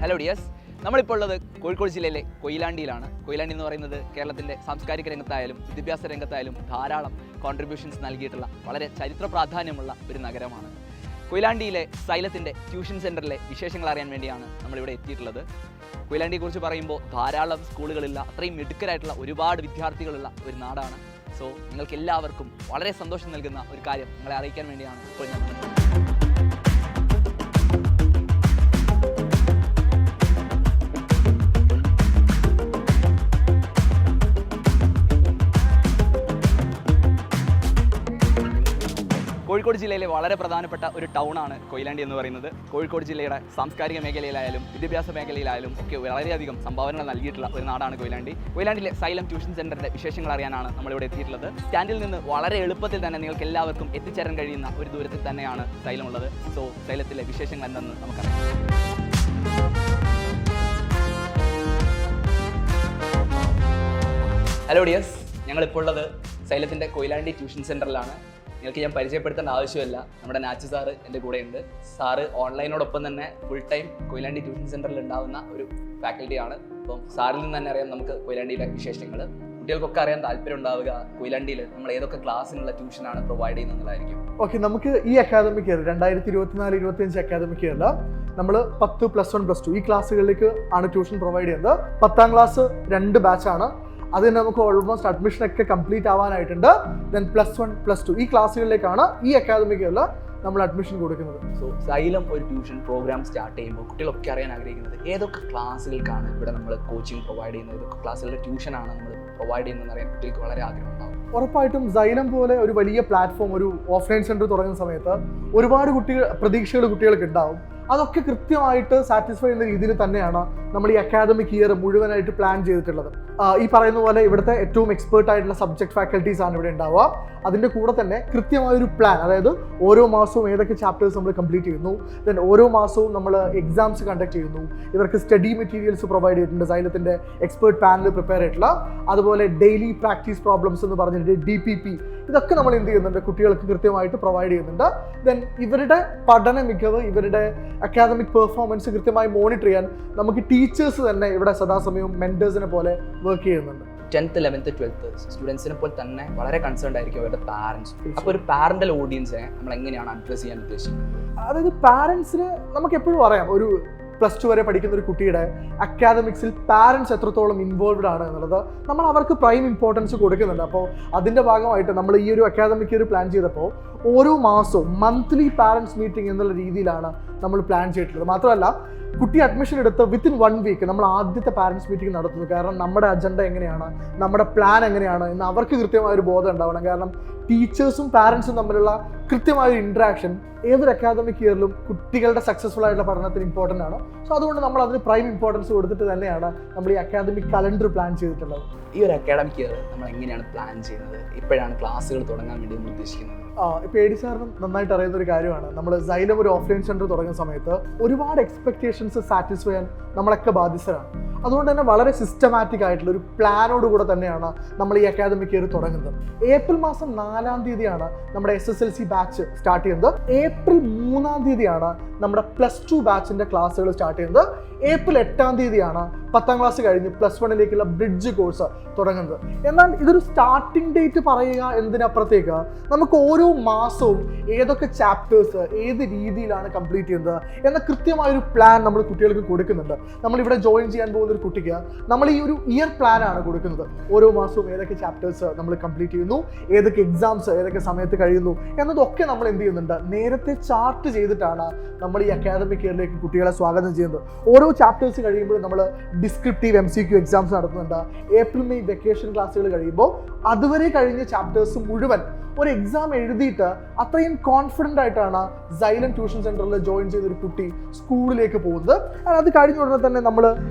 Hello dears, നമ്മളിപ്പോൾ ഉള്ളത് കോഴിക്കോട് ജില്ലയിലെ കൊയിലാണ്ടിയിലാണ്. കൊയിലാണ്ടി എന്ന് പറയുന്നത് കേരളത്തിൻ്റെ സാംസ്കാരിക രംഗത്തായാലും വിദ്യാഭ്യാസ രംഗത്തായാലും ധാരാളം കോൺട്രിബ്യൂഷൻസ് നൽകിയിട്ടുള്ള വളരെ ചരിത്ര പ്രാധാന്യമുള്ള ഒരു നഗരമാണ്. കൊയിലാണ്ടിയിലെ സൈലത്തിൻ്റെ ട്യൂഷൻ സെൻറ്ററിലെ വിശേഷങ്ങൾ അറിയാൻ വേണ്ടിയാണ് നമ്മളിവിടെ എത്തിയിട്ടുള്ളത്. കൊയിലാണ്ടിയെക്കുറിച്ച് പറയുമ്പോൾ ധാരാളം സ്കൂളുകളില്ല, അത്രയും മിടുക്കരായിട്ടുള്ള ഒരുപാട് വിദ്യാർത്ഥികളുള്ള ഒരു നാടാണ്. സോ നിങ്ങൾക്ക് എല്ലാവർക്കും വളരെ സന്തോഷം നൽകുന്ന ഒരു കാര്യം നിങ്ങളെ അറിയിക്കാൻ വേണ്ടിയാണ് ഇപ്പോൾ ഞാൻ വന്നത്. കോഴിക്കോട് ജില്ലയിലെ വളരെ പ്രധാനപ്പെട്ട ഒരു ടൗണാണ് കൊയിലാണ്ടി എന്ന് പറയുന്നത്. കോഴിക്കോട് ജില്ലയുടെ സാംസ്കാരിക മേഖലയിലായാലും വിദ്യാഭ്യാസ മേഖലയിലായാലും ഒക്കെ വളരെയധികം സംഭാവനകൾ നൽകിയിട്ടുള്ള ഒരു നാടാണ് കൊയിലാണ്ടി. കൊയിലാണ്ടിലെ സൈലം ട്യൂഷൻ സെൻ്ററിൻ്റെ വിശേഷങ്ങൾ അറിയാനാണ് നമ്മളിവിടെ എത്തിയിട്ടുള്ളത്. സ്റ്റാൻഡിൽ നിന്ന് വളരെ എളുപ്പത്തിൽ തന്നെ നിങ്ങൾക്ക് എല്ലാവർക്കും എത്തിച്ചേരാൻ കഴിയുന്ന ഒരു ദൂരത്തിൽ തന്നെയാണ് സൈലം ഉള്ളത്. സോ സൈലത്തിലെ വിശേഷങ്ങൾ എന്തെന്ന് നമുക്കറിയാം. ഹലോ ഡിയേഴ്സ്, ഞങ്ങളിപ്പോൾ ഉള്ളത് സൈലത്തിൻ്റെ കൊയിലാണ്ടി ട്യൂഷൻ സെൻ്ററിലാണ്. നിങ്ങൾക്ക് ഞാൻ പരിചയപ്പെടുത്തേണ്ട ആവശ്യമില്ല, നമ്മുടെ നാച്ചു സാറ് എൻ്റെ കൂടെയുണ്ട്. സാറ് ഓൺലൈനോടൊപ്പം തന്നെ ഫുൾ ടൈം കൊയിലാണ്ടി ട്യൂഷൻ സെൻ്ററിൽ ഉണ്ടാകുന്ന ഒരു ഫാക്കൽറ്റിയാണ്. അപ്പം സാറിൽ നിന്ന് തന്നെ അറിയാം നമുക്ക് കൊയിലാണ്ടിയിലെ വിശേഷങ്ങൾ. കുട്ടികൾക്കൊക്കെ അറിയാൻ താല്പര്യം ഉണ്ടാവുക കൊയിലാണ്ടിയിൽ നമ്മൾ ഏതൊക്കെ ക്ലാസ്സിനുള്ള ട്യൂഷനാണ് പ്രൊവൈഡ് ചെയ്യുന്നതായിരിക്കും. ഓക്കെ, നമുക്ക് ഈ അക്കാദമിക് ഇയർ 2024-25 അക്കാദമിക് ഇയറിൽ നമ്മൾ 10, +1, +2 ഈ ക്ലാസ്സുകളിലേക്ക് ആണ് ട്യൂഷൻ പ്രൊവൈഡ് ചെയ്യുന്നത്. 10ാം ക്ലാസ് 2 ബാച്ചാണ്. അതിന് നമുക്ക് ഓൾമോസ്റ്റ് അഡ്മിഷനൊക്കെ കംപ്ലീറ്റ് ആവാനായിട്ടുണ്ട്. ദെൻ +1, +2 ഈ ക്ലാസ്സുകളിലേക്കാണ് ഈ അക്കാദമിക് ഇയറിൽ നമ്മൾ അഡ്മിഷൻ കൊടുക്കുന്നത്. സോ സൈലം ഒരു ട്യൂഷൻ പ്രോഗ്രാം സ്റ്റാർട്ട് ചെയ്യുമ്പോൾ കുട്ടികളൊക്കെ അറിയാൻ ആഗ്രഹിക്കുന്നത് ഏതൊക്കെ ക്ലാസ്സുകൾക്കാണ് ഇവിടെ നമ്മൾ കോച്ചിങ് പ്രൊവൈഡ് ചെയ്യുന്നത്, ഏതൊക്കെ ക്ലാസ്സുകളുടെ ട്യൂഷനാണ് നമ്മൾ പ്രൊവൈഡ് ചെയ്യുന്നതെന്ന് അറിയാൻ കുട്ടികൾക്ക് വളരെ ആഗ്രഹം ഉണ്ടാവും. ഉറപ്പായിട്ടും സൈലം പോലെ ഒരു വലിയ പ്ലാറ്റ്ഫോം, ഒരു ഓഫ്ലൈൻ സെൻറ്റർ തുടങ്ങുന്ന സമയത്ത് ഒരുപാട് പ്രതീക്ഷകൾ കുട്ടികൾക്ക് ഉണ്ടാവും. അതൊക്കെ കൃത്യമായിട്ട് സാറ്റിസ്ഫൈ ചെയ്യുന്ന രീതിയിൽ തന്നെയാണ് നമ്മൾ ഈ അക്കാദമിക് ഇയർ മുഴുവനായിട്ട് പ്ലാൻ ചെയ്തിട്ടുള്ളത്. ഈ പറയുന്ന പോലെ ഇവിടുത്തെ ഏറ്റവും എക്സ്പേർട്ട് ആയിട്ടുള്ള സബ്ജക്ട് ഫാക്കൽറ്റീസ് ആണ് ഇവിടെ ഉണ്ടാവുക. അതിൻ്റെ കൂടെ തന്നെ കൃത്യമായൊരു പ്ലാൻ, അതായത് ഓരോ മാസവും ഏതൊക്കെ ചാപ്റ്റേഴ്സ് നമ്മൾ കംപ്ലീറ്റ് ചെയ്യുന്നു, ദെൻ ഓരോ മാസവും നമ്മൾ എക്സാംസ് കണ്ടക്ട് ചെയ്യുന്നു. ഇവർക്ക് സ്റ്റഡി മെറ്റീരിയൽസ് പ്രൊവൈഡ് ചെയ്തിട്ടുണ്ട് സൈലത്തിൻ്റെ എക്സ്പേർട്ട് പാനൽ പ്രിപ്പയർ ചെയ്തിട്ടുള്ള. അതുപോലെ ഡെയിലി പ്രാക്ടീസ് പ്രോബ്ലംസ് എന്ന് പറഞ്ഞിട്ട് DPP ഇതൊക്കെ നമ്മൾ എന്ത് ചെയ്യുന്നുണ്ട്, കുട്ടികൾക്ക് കൃത്യമായിട്ട് പ്രൊവൈഡ് ചെയ്യുന്നുണ്ട്. ദെൻ ഇവരുടെ പഠന മികവ്, ഇവരുടെ അക്കാദമിക് പെർഫോമൻസ് കൃത്യമായി മോണിറ്റർ ചെയ്യാൻ നമുക്ക് ടീച്ചേഴ്സ് തന്നെ ഇവിടെ സദാസമയവും മെൻറ്റേഴ്സിനെ പോലെ വർക്ക് ചെയ്യുന്നുണ്ട്. 10th, 11th, 12th സ്റ്റുഡൻസിനെ പോലെ തന്നെ വളരെ കൺസേൺഡ് ആയിരിക്കും അവരുടെ പാരൻസ്. അപ്പോൾ ഒരു പാരന്റൽ ഓഡിയൻസിനെ നമ്മൾ എങ്ങനെയാണ് അഡ്രസ് ചെയ്യാൻ ഉദ്ദേശിക്കുന്നത്? അതായത് പാരൻസിന് നമുക്ക് എപ്പോഴും അറിയാം, ഒരു +2 വരെ പഠിക്കുന്ന ഒരു കുട്ടിയുടെ അക്കാദമിക്സിൽ പാരൻസ് എത്രത്തോളം ഇൻവോൾവ്ഡ് ആണ് എന്നുള്ളത് നമ്മൾ അവർക്ക് പ്രൈം ഇമ്പോർട്ടൻസ് കൊടുക്കുന്നുണ്ട്. അപ്പോൾ അതിൻ്റെ ഭാഗമായിട്ട് നമ്മൾ ഈ ഒരു അക്കാദമിക് ഇയർ പ്ലാൻ ചെയ്തപ്പോൾ ഓരോ മാസവും മന്ത്ലി പാരൻസ് മീറ്റിംഗ് എന്നുള്ള രീതിയിലാണ് നമ്മൾ പ്ലാൻ ചെയ്തിട്ടുള്ളത്. മാത്രമല്ല കുട്ടി അഡ്മിഷൻ എടുത്ത് വിത്തിൻ 1 വീക്ക് നമ്മൾ ആദ്യത്തെ പാരൻസ് മീറ്റിംഗ് നടത്തുന്നു. കാരണം നമ്മുടെ അജണ്ട എങ്ങനെയാണ്, നമ്മുടെ പ്ലാൻ എങ്ങനെയാണ് എന്ന് അവർക്ക് കൃത്യമായൊരു ബോധം ഉണ്ടാവണം. കാരണം ടീച്ചേഴ്സും പാരൻസും തമ്മിലുള്ള കൃത്യമായൊരു ഇൻട്രാക്ഷൻ ഏതൊരു അക്കാദമിക് ഇയറിലും കുട്ടികളുടെ സക്സസ്ഫുൾ ആയിട്ടുള്ള പഠനത്തിന് ഇമ്പോർട്ടൻ്റ് ആണ്. സോ അതുകൊണ്ട് നമ്മൾ അതിന് പ്രൈം ഇമ്പോർട്ടൻസ് കൊടുത്തിട്ട് തന്നെയാണ് നമ്മൾ ഈ അക്കാദമിക് കലണ്ടർ പ്ലാൻ ചെയ്തിട്ടുള്ളത്. ഈ ഒരു അക്കാദമിക് ഇയർ നമ്മൾ എങ്ങനെയാണ് പ്ലാൻ ചെയ്യുന്നത്? ഇപ്പോഴാണ് ക്ലാസ്സുകൾ തുടങ്ങാൻ വേണ്ടി നമ്മൾ ഉദ്ദേശിക്കുന്നത്. ഇപ്പോൾ AD സാറിനും നന്നായിട്ട് അറിയുന്ന ഒരു കാര്യമാണ്, നമ്മൾ സൈലം ഒരു ഓഫ്ലൈൻ സെൻറ്റർ തുടങ്ങുന്ന സമയത്ത് ഒരുപാട് എക്സ്പെക്ടേഷൻസ് സാറ്റിസ്ഫൈ ചെയ്യാൻ നമ്മളൊക്കെ ബാധ്യസ്ഥരാണ്. അതുകൊണ്ട് തന്നെ വളരെ സിസ്റ്റമാറ്റിക് ആയിട്ടുള്ള ഒരു പ്ലാനോട് കൂടെ തന്നെയാണ് നമ്മൾ ഈ അക്കാദമിക് ഇയർ തുടങ്ങുന്നത്. ഏപ്രിൽ മാസം 4-ാം തീയതിയാണ് നമ്മുടെ SSLC ബാച്ച് സ്റ്റാർട്ട് ചെയ്യുന്നത്. ഏപ്രിൽ 3-ാം തീയതിയാണ് നമ്മുടെ +2 ബാച്ചിൻ്റെ ക്ലാസ്സുകൾ സ്റ്റാർട്ട് ചെയ്യുന്നത്. ഏപ്രിൽ 8-ാം തീയതിയാണ് 10ാം ക്ലാസ് കഴിഞ്ഞ് +1-ലേക്കുള്ള ബ്രിഡ്ജ് കോഴ്സ് തുടങ്ങുന്നത്. എന്നാൽ ഇതൊരു സ്റ്റാർട്ടിംഗ് ഡേറ്റ് പറയുക എന്നതിനപ്പുറത്തേക്ക് നമുക്ക് ഓരോ മാസവും ഏതൊക്കെ ചാപ്റ്റേഴ്സ് ഏത് രീതിയിലാണ് കംപ്ലീറ്റ് ചെയ്യുന്നത് എന്ന കൃത്യമായൊരു പ്ലാൻ നമ്മൾ കുട്ടികൾക്ക് കൊടുക്കുന്നുണ്ട്. നമ്മളിവിടെ ജോയിൻ ചെയ്യാൻ പോകുന്ന ഒരു കുട്ടിക്ക് നമ്മൾ ഈ ഒരു ഇയർ പ്ലാനാണ് കൊടുക്കുന്നത്. ഓരോ മാസവും ഏതൊക്കെ ചാപ്റ്റേഴ്സ് നമ്മൾ കംപ്ലീറ്റ് ചെയ്യുന്നു, ഏതൊക്കെ എക്സാംസ് ഏതൊക്കെ സമയത്ത് കഴിയുന്നു എന്നതൊക്കെ നമ്മൾ എന്ത് ചെയ്യുന്നുണ്ട്, നേരത്തെ ചാർട്ട് ചെയ്തിട്ടാണ് നമ്മൾ ഈ അക്കാദമിക് ഇയറിലേക്ക് കുട്ടികളെ സ്വാഗതം ചെയ്യുന്നത്. ഓരോ ചാപ്റ്റേഴ്സ് കഴിയുമ്പോൾ നമ്മൾ ഡിസ്ക്രിപ്റ്റീവ് MCQ എക്സാംസ് നടത്തുന്നുണ്ട്. ഏപ്രിൽ മെയ് വെക്കേഷൻ ക്ലാസ്സുകൾ കഴിയുമ്പോൾ അതുവരെ കഴിഞ്ഞ ചാപ്റ്റേഴ്സ് മുഴുവൻ ഒരു എക്സാം എഴുതിയിട്ട് അത്രയും കോൺഫിഡൻ്റ് ആയിട്ടാണ് സൈലം ട്യൂഷൻ സെൻറ്ററിൽ ജോയിൻ ചെയ്തൊരു കുട്ടി സ്കൂളിലേക്ക് പോകുന്നത്. അത് കഴിഞ്ഞ ഉടനെ തന്നെ നമ്മൾ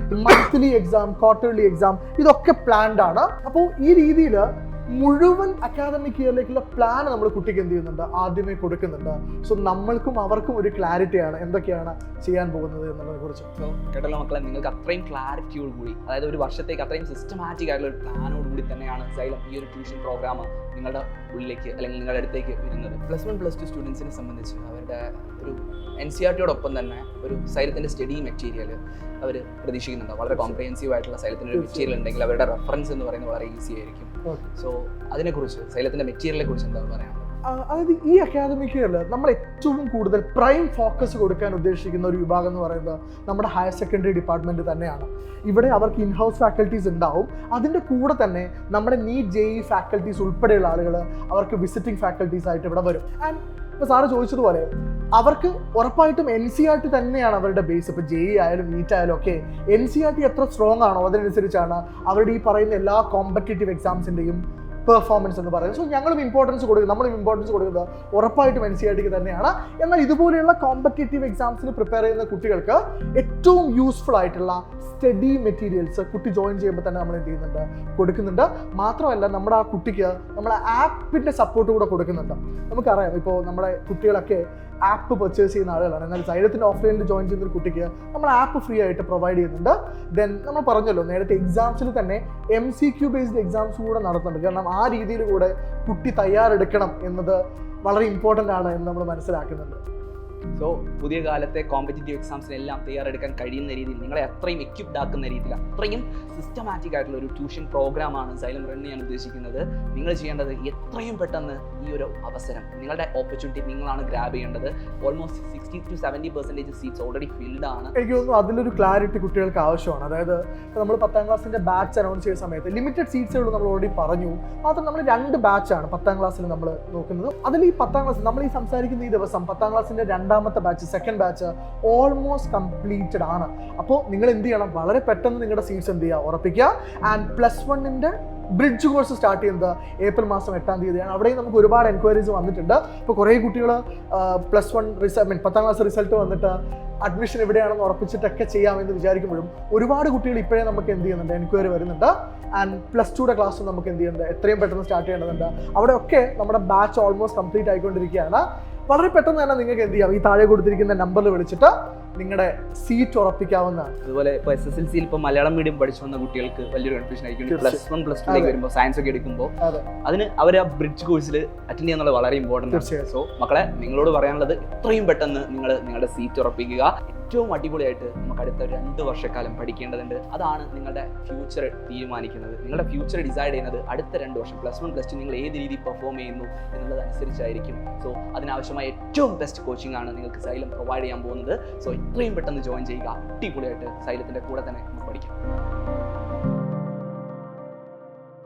മന്ത്ലി എക്സാം, ക്വാർട്ടർലി എക്സാം ഇതൊക്കെ പ്ലാൻഡ് ആണ്. അപ്പോൾ ഈ രീതിയിൽ മുഴുവൻ അക്കാദമിക് ഇയറിലേക്കുള്ള പ്ലാൻ നമ്മൾ കുട്ടിക്ക് എന്ത് ചെയ്യുന്നുണ്ട്, ആദ്യമേ കൊടുക്കുന്നുണ്ട്. സോ നമ്മൾക്കും അവർക്കും ഒരു ക്ലാരിറ്റിയാണ് എന്തൊക്കെയാണ് ചെയ്യാൻ പോകുന്നത് എന്നുള്ളതിനെ കുറിച്ച്. സോ കേട്ടല്ലോ മക്കളെ, നിങ്ങൾക്ക് അത്രയും ക്ലാരിറ്റിയോട് കൂടി, അതായത് ഒരു വർഷത്തേക്ക് അത്രയും സിസ്റ്റമാറ്റിക് ആയിട്ടുള്ള ഒരു പ്ലാനോട് കൂടി തന്നെയാണ് സൈലം ഈ ഒരു ട്യൂഷൻ പ്രോഗ്രാം നിങ്ങളുടെ ഉള്ളിലേക്ക് അല്ലെങ്കിൽ നിങ്ങളുടെ അടുത്തേക്ക് വരുന്നത്. +1 +2 സ്റ്റുഡൻസിനെ സംബന്ധിച്ച് അവരുടെ ഒരു NCERT-യോടൊപ്പം തന്നെ ഒരു സൈലത്തിൻ്റെ സ്റ്റഡി മെറ്റീരിയൽ അവർ പ്രതീക്ഷിക്കുന്നുണ്ട്. വളരെ കോംപ്രിഹെൻസീവ് ആയിട്ടുള്ള സൈലത്തിൻ്റെ ഒരു മെറ്റീരിയൽ ഉണ്ടെങ്കിൽ അവരുടെ റെഫറൻസ് എന്ന് പറയുന്നത് വളരെ ഈസി ആയിരിക്കും. സോ അതിനെക്കുറിച്ച്, സൈലത്തിൻ്റെ മെറ്റീരിയലിനെ കുറിച്ച് എന്താ പറയാനുള്ളത്? അതായത് ഈ അക്കാദമിക് ഇയറിൽ നമ്മൾ ഏറ്റവും കൂടുതൽ പ്രൈം ഫോക്കസ് കൊടുക്കാൻ ഉദ്ദേശിക്കുന്ന ഒരു വിഭാഗം എന്ന് പറയുന്നത് നമ്മുടെ ഹയർ സെക്കൻഡറി ഡിപ്പാർട്ട്മെന്റ് തന്നെയാണ്. ഇവിടെ അവർക്ക് ഇൻഹൗസ് ഫാക്കൽറ്റീസ് ഉണ്ടാവും. അതിൻ്റെ കൂടെ തന്നെ നമ്മുടെ നീറ്റ് JEE ഫാക്കൽറ്റീസ് ഉൾപ്പെടെയുള്ള ആളുകൾ അവർക്ക് വിസിറ്റിംഗ് ഫാക്കൽറ്റീസ് ആയിട്ട് ഇവിടെ വരും. ആൻഡ് ഇപ്പോൾ സാറ് ചോദിച്ചതുപോലെ അവർക്ക് ഉറപ്പായിട്ടും NCERT തന്നെയാണ് അവരുടെ ബേസ്. ഇപ്പോൾ JEE ആയാലും നീറ്റ് ആയാലും ഒക്കെ NCERT എത്ര സ്ട്രോങ് ആണോ അതിനനുസരിച്ചാണ് അവരുടെ ഈ പറയുന്ന എല്ലാ കോമ്പറ്റേറ്റീവ് എക്സാംസിൻ്റെയും പെർഫോമൻസ് എന്ന് പറയുന്നത്. സോ നമ്മളും ഇമ്പോർട്ടൻസ് കൊടുക്കുന്നത് ഉറപ്പായിട്ടും NCERT-ക്ക് തന്നെയാണ്. എന്നാൽ ഇതുപോലെയുള്ള കോമ്പറ്റേറ്റീവ് എക്സാംസിന് പ്രിപ്പയർ ചെയ്യുന്ന കുട്ടികൾക്ക് ഏറ്റവും യൂസ്ഫുൾ ആയിട്ടുള്ള സ്റ്റഡി മെറ്റീരിയൽസ് കുട്ടി ജോയിൻ ചെയ്യുമ്പോൾ തന്നെ നമ്മൾ എന്ത് ചെയ്യുന്നുണ്ട്, കൊടുക്കുന്നുണ്ട്. മാത്രമല്ല നമ്മുടെ ആ കുട്ടിക്ക് നമ്മളെ ആപ്പിൻ്റെ സപ്പോർട്ട് കൂടെ കൊടുക്കുന്നുണ്ട്. നമുക്കറിയാം ഇപ്പോൾ നമ്മുടെ കുട്ടികളൊക്കെ ആപ്പ് പർച്ചേസ് ചെയ്യുന്ന ആളുകളാണ്. എന്നാൽ സൈലത്തിൻ്റെ ഓഫ്ലൈനിൽ ജോയിൻ ചെയ്യുന്ന ഒരു കുട്ടിക്ക് നമ്മൾ ആപ്പ് ഫ്രീ ആയിട്ട് പ്രൊവൈഡ് ചെയ്യുന്നുണ്ട്. ദെൻ നമ്മൾ പറഞ്ഞല്ലോ നേരത്തെ എക്സാംസിൽ തന്നെ MCQ ബേസ്ഡ് എക്സാംസ് കൂടെ നടത്തുന്നുണ്ട്. കാരണം ആ രീതിയിൽ കൂടെ കുട്ടി തയ്യാറെടുക്കണം എന്നത് വളരെ ഇമ്പോർട്ടൻ്റ് ആണ് എന്ന് നമ്മൾ മനസ്സിലാക്കുന്നുണ്ട്. സോ പുതിയ കാലത്തെ കോമ്പറ്റേറ്റീവ് എക്സാംസിനെല്ലാം തയ്യാറെടുക്കാൻ കഴിയുന്ന രീതിയിൽ, നിങ്ങളെ അത്രയും എക്യുപ്ഡ് ആക്കുന്ന രീതിയിൽ അത്രയും സിസ്റ്റമാറ്റിക് ആയിട്ടുള്ള ഒരു ട്യൂഷൻ പ്രോഗ്രാമാണ് സൈലം റൺ ചെയ്യാൻ ഉദ്ദേശിക്കുന്നത്. നിങ്ങൾ ചെയ്യേണ്ടത് എത്രയും പെട്ടെന്ന് ഈ ഒരു അവസരം, നിങ്ങളുടെ ഓപ്പർച്യൂണിറ്റി നിങ്ങളാണ് ഗ്രാബ് ചെയ്യേണ്ടത്. Almost 60 to 70% seats already filled ആണ്. എനിക്ക് തോന്നുന്നു അതിലൊരു ക്ലാരിറ്റി കുട്ടികൾക്ക് ആവശ്യമാണ്. അതായത് നമ്മൾ 10ാം ക്ലാസ്സിൻ്റെ ബാച്ച് അനൗൺസ് ചെയ്ത സമയത്ത് ലിമിറ്റഡ് സീറ്റ്സുകൾ നമ്മൾ ഓൾറെഡി പറഞ്ഞു. മാത്രം നമ്മൾ 2 ബാച്ചാണ് 10ാം ക്ലാസ്സിൽ നമ്മൾ നോക്കുന്നത്. അതിൽ ഈ 10ാം ക്ലാസ് നമ്മൾ ഈ സംസാരിക്കുന്ന ഈ ദിവസം 10ാം ക്ലാസ്സിൻ്റെ 2ാമത്തെ batch, second batch almost completed ആണ്. അപ്പോൾ നിങ്ങൾ എന്ത് ചെയ്യണം, വളരെ പെട്ടെന്ന് നിങ്ങളുടെ സീറ്റ്സ് എന്ത് ചെയ്യുക, ഉറപ്പിക്കുക. ആൻഡ് +1-ൻ്റെ ബ്രിഡ്ജ് കോഴ്സ് സ്റ്റാർട്ട് ചെയ്യുന്നത് ഏപ്രിൽ മാസം 8-ാം തീയതിയാണ്. അവിടെയും നമുക്ക് ഒരുപാട് എൻക്വയറീസ് വന്നിട്ടുണ്ട്. ഇപ്പോൾ കുറേ കുട്ടികൾ +1 10ാം ക്ലാസ് റിസൾട്ട് വന്നിട്ട് അഡ്മിഷൻ എവിടെയാണെന്ന് ഉറപ്പിച്ചിട്ടൊക്കെ ചെയ്യാമെന്ന് വിചാരിക്കുമ്പോഴും ഒരുപാട് കുട്ടികൾ ഇപ്പോഴേ നമുക്ക് എന്ത് ചെയ്യുന്നുണ്ട്, എൻക്വയറി വരുന്നുണ്ട്. ആൻഡ് +2-യുടെ ക്ലാസ് നമുക്ക് എന്ത് ചെയ്യുന്നുണ്ട്, എത്രയും പെട്ടെന്ന് സ്റ്റാർട്ട് ചെയ്യേണ്ടതുണ്ട്. അവിടെയൊക്കെ നമ്മുടെ ബാച്ച് ഓൾമോസ്റ്റ് കംപ്ലീറ്റ് ആയിക്കൊണ്ടിരിക്കുകയാണ്. വളരെ പെട്ടെന്ന് തന്നെ നിങ്ങൾക്ക് എന്ത് ചെയ്യാം, ഈ താഴെ കൊടുത്തിരിക്കുന്ന നമ്പറിൽ വിളിച്ചിട്ട് നിങ്ങളുടെ സീറ്റ് ഉറപ്പിക്കാവുന്നതാണ്. അതുപോലെ ഇപ്പോൾ SSLC-യിൽ ഇപ്പോൾ മലയാളം മീഡിയം പഠിച്ചു വന്ന കുട്ടികൾക്ക് വലിയൊരു കൺഫ്യൂഷൻ ആയിരിക്കും. +1 +2 വരുമ്പോൾ സയൻസ് ഒക്കെ എടുക്കുമ്പോൾ അതിന് അവർ ആ ബ്രിഡ്ജ് കോഴ്സിൽ അറ്റൻഡ് ചെയ്യാന്നുള്ളത് വളരെ ഇമ്പോർട്ടൻ്റ് ആണ്. സോ മക്കളെ, നിങ്ങളോട് പറയാനുള്ളത് എത്രയും പെട്ടെന്ന് നിങ്ങൾ നിങ്ങളുടെ സീറ്റ് ഉറപ്പിക്കുക. ഏറ്റവും അടിപൊളിയായിട്ട് നമുക്ക് അടുത്ത 2 വർഷക്കാലം പഠിക്കേണ്ടതുണ്ട്. അതാണ് നിങ്ങളുടെ ഫ്യൂച്ചർ തീരുമാനിക്കുന്നത്. നിങ്ങളുടെ ഫ്യൂച്ചർ ഡിസൈഡ് ചെയ്യുന്നത് അടുത്ത 2 വർഷം +1 +2 നിങ്ങൾ ഏത് രീതിയിൽ പെർഫോം ചെയ്യുന്നു എന്നുള്ളതനുസരിച്ചായിരിക്കും. സോ അതിനാവശ്യമായ ഏറ്റവും ബെസ്റ്റ് കോച്ചിങ് ആണ് നിങ്ങൾക്ക് സൈലം പ്രൊവൈഡ് ചെയ്യാൻ പോകുന്നത്. സോ എത്രയും പെട്ടെന്ന് ജോയിൻ ചെയ്യുക. അടിപൊളിയായിട്ട് സൈലത്തിൻ്റെ കൂടെ തന്നെ നമുക്ക് പഠിക്കാം.